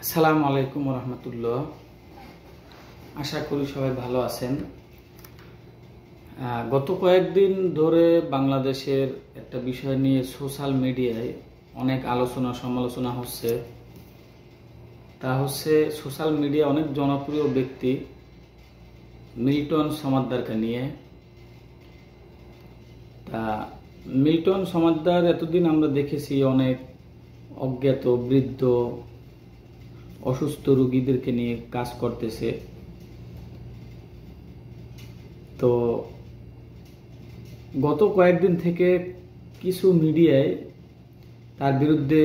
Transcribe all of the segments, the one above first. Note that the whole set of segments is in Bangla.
আসসালামু আলাইকুম রহমতুল্লাহ। আশা করি সবাই ভালো আছেন। গত কয়েকদিন ধরে বাংলাদেশের একটা বিষয় নিয়ে সোশ্যাল মিডিয়ায় অনেক আলোচনা সমালোচনা হচ্ছে। তা হচ্ছে সোশ্যাল মিডিয়া অনেক জনপ্রিয় ব্যক্তি মিল্টন সমাদ্দারকে নিয়ে। তা মিল্টন সমাদ্দার এতদিন আমরা দেখেছি অনেক অজ্ঞাত বৃদ্ধ অসুস্থ রোগীদেরকে নিয়ে কাজ করতেছে। তো গত কয়েকদিন থেকে কিছু মিডিয়ায় তার বিরুদ্ধে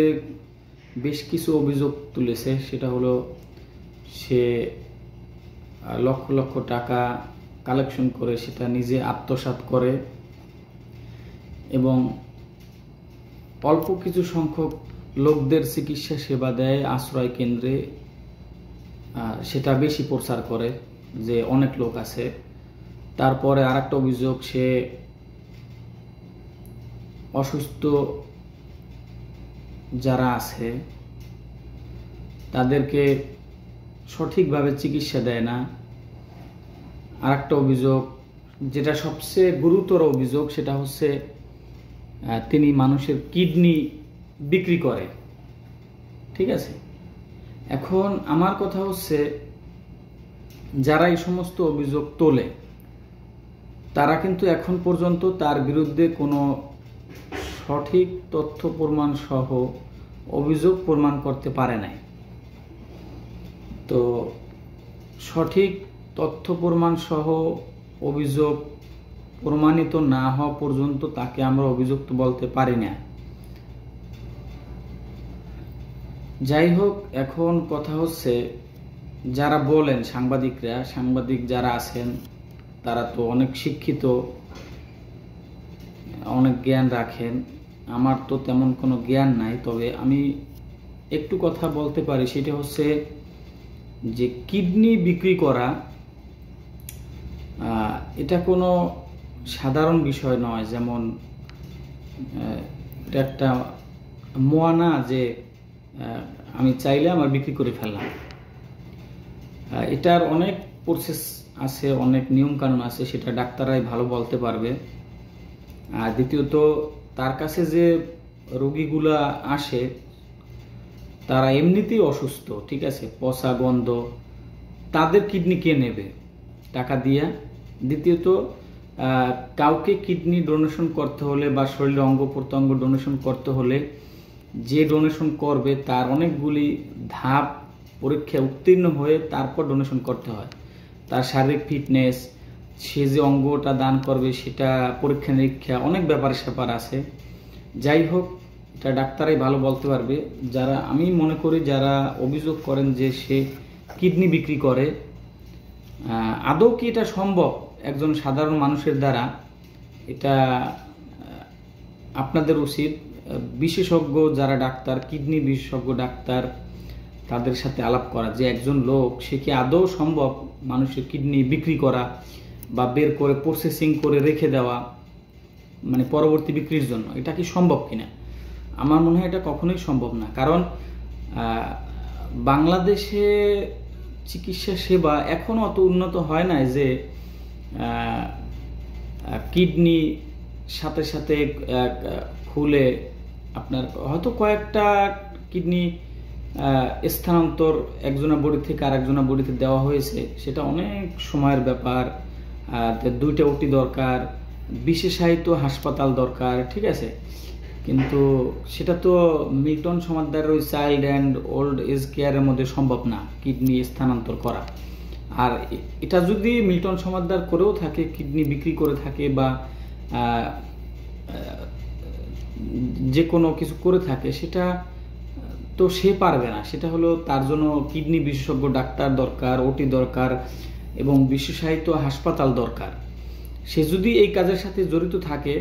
বেশ কিছু অভিযোগ তুলেছে। সেটা হলো সে লক্ষ লক্ষ টাকা কালেকশন করে সেটা নিজে আত্মসাৎ করে এবং অল্প কিছু সংখ্যক লোকদের চিকিৎসা সেবা দেয় আশ্রয় কেন্দ্রে, সেটা বেশি প্রচার করে যে অনেক লোক আছে। তারপরে আরেকটা অভিযোগ, সে অসুস্থ যারা আছে তাদেরকে সঠিকভাবে চিকিৎসা দেয় না। আরেকটা অভিযোগ, যেটা সবচেয়ে গুরুতর অভিযোগ, সেটা হচ্ছে তিনি মানুষের কিডনি বিক্রি করে। ঠিক আছে, এখন আমার কথা হচ্ছে যারা এই সমস্ত অভিযোগ তোলে তারা কিন্তু এখন পর্যন্ত তার বিরুদ্ধে কোনো সঠিক তথ্য প্রমাণ সহ অভিযোগ প্রমাণ করতে পারে নাই। তো সঠিক তথ্য প্রমাণ সহ অভিযোগ প্রমাণিত না হওয়া পর্যন্ত তাকে আমরা অভিযুক্ত বলতে পারি না। যাই হোক, এখন কথা হচ্ছে যারা বলেন সাংবাদিক যারা আছেন তারা তো অনেক শিক্ষিত, অনেক জ্ঞান রাখেন। আমার তো তেমন কোনো জ্ঞান নাই, তবে আমি একটু কথা বলতে পারি। সেটা হচ্ছে যে কিডনি বিক্রি করা এটা কোনো সাধারণ বিষয় নয়। যেমন এটা একটা মোয়ানা যে আমি চাইলে আমার বিক্রি করে ফেললাম। এটার অনেক প্রসেস আছে, অনেক নিয়ম কানুন আছে, সেটা ডাক্তাররাই ভালো বলতে পারবে। আর দ্বিতীয়ত, তার কাছে যে রোগীগুলা আসে তারা এমনিতেই অসুস্থ, ঠিক আছে, পচা গন্ধ, তাদের কিডনি কে নেবে টাকা দিয়া? দ্বিতীয়ত, কাউকে কিডনি ডোনেশন করতে হলে বা শরীরের অঙ্গ প্রত্যঙ্গ ডোনেশন করতে হলে যে ডোনেশন করবে তার অনেকগুলি ধাপ পরীক্ষা উত্তীর্ণ হয়ে তারপর ডোনেশন করতে হয়। তার শারীরিক ফিটনেস, সে যে অঙ্গটা দান করবে সেটা পরীক্ষা নিরীক্ষা, অনেক ব্যাপার স্যাপার আছে। যাই হোক, এটা ডাক্তারাই ভালো বলতে পারবে। যারা আমি মনে করি যারা অভিযোগ করেন যে সে কিডনি বিক্রি করে, আদৌ কি এটা সম্ভব একজন সাধারণ মানুষের দ্বারা? এটা আপনাদের উচিত বিশেষজ্ঞ যারা ডাক্তার, কিডনি বিশেষজ্ঞ ডাক্তার, তাদের সাথে আলাপ করা যে একজন লোক সে কি আদৌ সম্ভব মানুষের কিডনি বিক্রি করা বা বের করে প্রসেসিং করে রেখে দেওয়া, মানে পরবর্তী বিক্রির জন্য, এটা কি সম্ভব কিনা? আমার মনে হয় এটা কখনোই সম্ভব না। কারণ বাংলাদেশে চিকিৎসা সেবা এখনো অত উন্নত হয় না যে কিডনি সাথে সাথে খুলে আপনার হয়তো কয়েকটা কিডনি স্থানান্তর একজনের বডি থেকে আরেকজনের বডিতে দেওয়া হয়েছে, সেটা অনেক সময়ের ব্যাপার। 2টা ওটি দরকার, বিশেষায়িত হাসপাতাল দরকার, ঠিক আছে। কিন্তু সেটা তো মিল্টন সমাদ্দারের ওই চাইল্ড অ্যান্ড ওল্ড এজ কেয়ারের মধ্যে সম্ভব না কিডনি স্থানান্তর করা। আর এটা যদি মিল্টন সমাদ্দার করেও থাকে, কিডনি বিক্রি করে থাকে বা যে কোনো কিছু করে থাকে, সেটা তো সে পারবে না। সেটা হলো তার জন্য কিডনি বিশেষজ্ঞ ডাক্তার দরকার, ওটি দরকার এবং বিশেষায়িত হাসপাতাল দরকার। সে যদি এই কাজের সাথে জড়িত থাকে,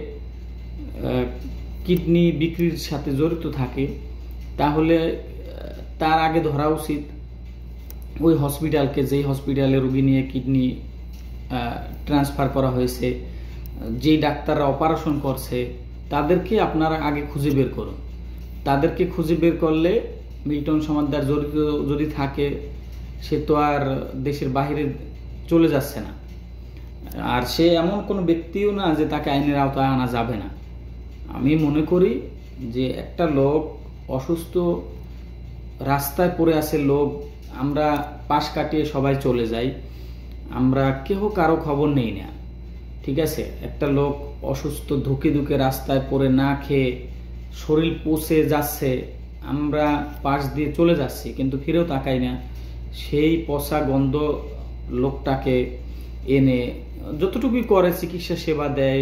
কিডনি বিক্রির সাথে জড়িত থাকে, তাহলে তার আগে ধরা উচিত ওই হসপিটালকে, যেই হসপিটালে রোগী নিয়ে কিডনি ট্রান্সফার করা হয়েছে, যেই ডাক্তাররা অপারেশন করছে, তাদেরকে আপনারা আগে খুঁজে বের করুন। তাদেরকে খুঁজে বের করলে মিল্টন সমাদ্দার জড়িত যদি থাকে, সে তো আর দেশের বাইরে চলে যাচ্ছে না, আর সে এমন কোনো ব্যক্তিও না যে তাকে আইনের আওতায় আনা যাবে না। আমি মনে করি যে একটা লোক অসুস্থ, রাস্তায় পড়ে আছে লোক, আমরা পাশ কাটিয়ে সবাই চলে যাই, আমরা কেউ কারো খবর নেই না, ঠিক আছে। একটা লোক অসুস্থ ধুকে ধুকে রাস্তায় পড়ে না খেয়ে শরীর পচে যাচ্ছে, আমরা পাশ দিয়ে চলে যাচ্ছি কিন্তু ফিরেও তাকাই না। সেই পচা গন্ধ লোকটাকে এনে যতটুকুই করে চিকিৎসা সেবা দেয়,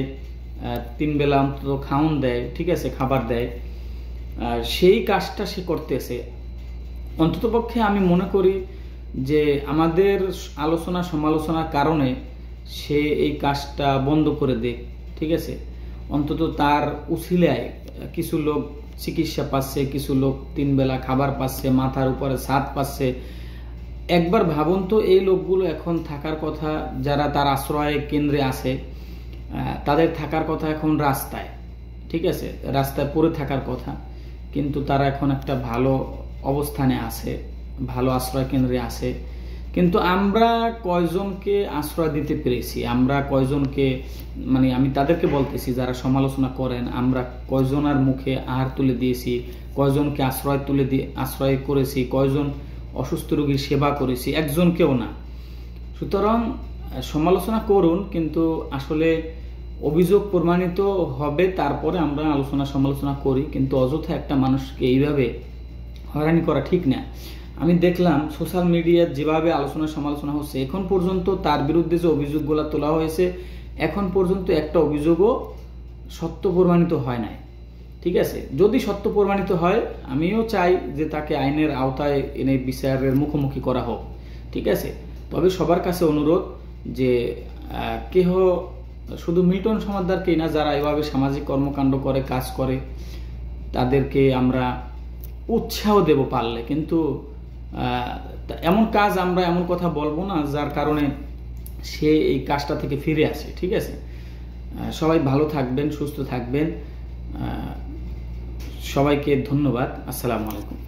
3 বেলা অন্তত খাওন দেয়, ঠিক আছে, খাবার দেয়, সেই কাজটা সে করতেছে। অন্ততপক্ষে আমি মনে করি যে আমাদের আলোচনা সমালোচনার কারণে সে এই কাজটা বন্ধ করে দেয়, ঠিক আছে। অন্তত তার উছিলায় কিছু লোক চিকিৎসা পাচ্ছে, কিছু লোক 3 বেলা খাবার পাচ্ছে, মাথার উপরে ছাদ পাচ্ছে। একবার ভাবুন তো, এই লোকগুলো এখন থাকার কথা, যারা তার আশ্রয় কেন্দ্রে আছে তাদের থাকার কথা এখন রাস্তায়, ঠিক আছে, রাস্তায় পড়ে থাকার কথা, কিন্তু তারা এখন একটা ভালো অবস্থানে আছে, ভালো আশ্রয় কেন্দ্রে আছে। কিন্তু আমরা কয়জনকে আশ্রয় দিতে পেরেছি, আমরা কয়জনকে, মানে আমি তাদেরকে বলতেছি যারা সমালোচনা করেন, আমরা কয়জনের মুখে আহার তুলে দিয়েছি, কয়জনকে আশ্রয় করেছি, কয়জন অসুস্থ রোগীর সেবা করেছি, একজনকেও না। সুতরাং সমালোচনা করুন, কিন্তু আসলে অভিযোগ প্রমাণিত হবে, তারপরে আমরা আলোচনা সমালোচনা করি। কিন্তু অযথা একটা মানুষকে এইভাবে হয়রানি করা ঠিক না। আমি দেখলাম সোশ্যাল মিডিয়ায় যেভাবে আলোচনা সমালোচনা হচ্ছে, এখন পর্যন্ত তার বিরুদ্ধে যে অভিযোগগুলো তোলা হয়েছে, এখন পর্যন্ত একটা অভিযোগও সত্য প্রমাণিত হয় নাই, ঠিক আছে। যদি সত্য প্রমাণিত হয়, আমিও চাই যে তাকে আইনের আওতায় এনে বিচারের মুখোমুখি করা হোক, ঠিক আছে। তবে সবার কাছে অনুরোধ যে কেহ শুধু মিল্টন সমাদ্দারকেই না, যারা এভাবে সামাজিক কর্মকাণ্ড করে, কাজ করে, তাদেরকে আমরা উৎসাহ দেব পারলে, কিন্তু এমন কাজ, আমরা এমন কথা বলবো না যার কারণে সে এই কাজটা থেকে ফিরে আসে, ঠিক আছে। সবাই ভালো থাকবেন, সুস্থ থাকবেন, সবাইকে ধন্যবাদ। আসসালামু আলাইকুম।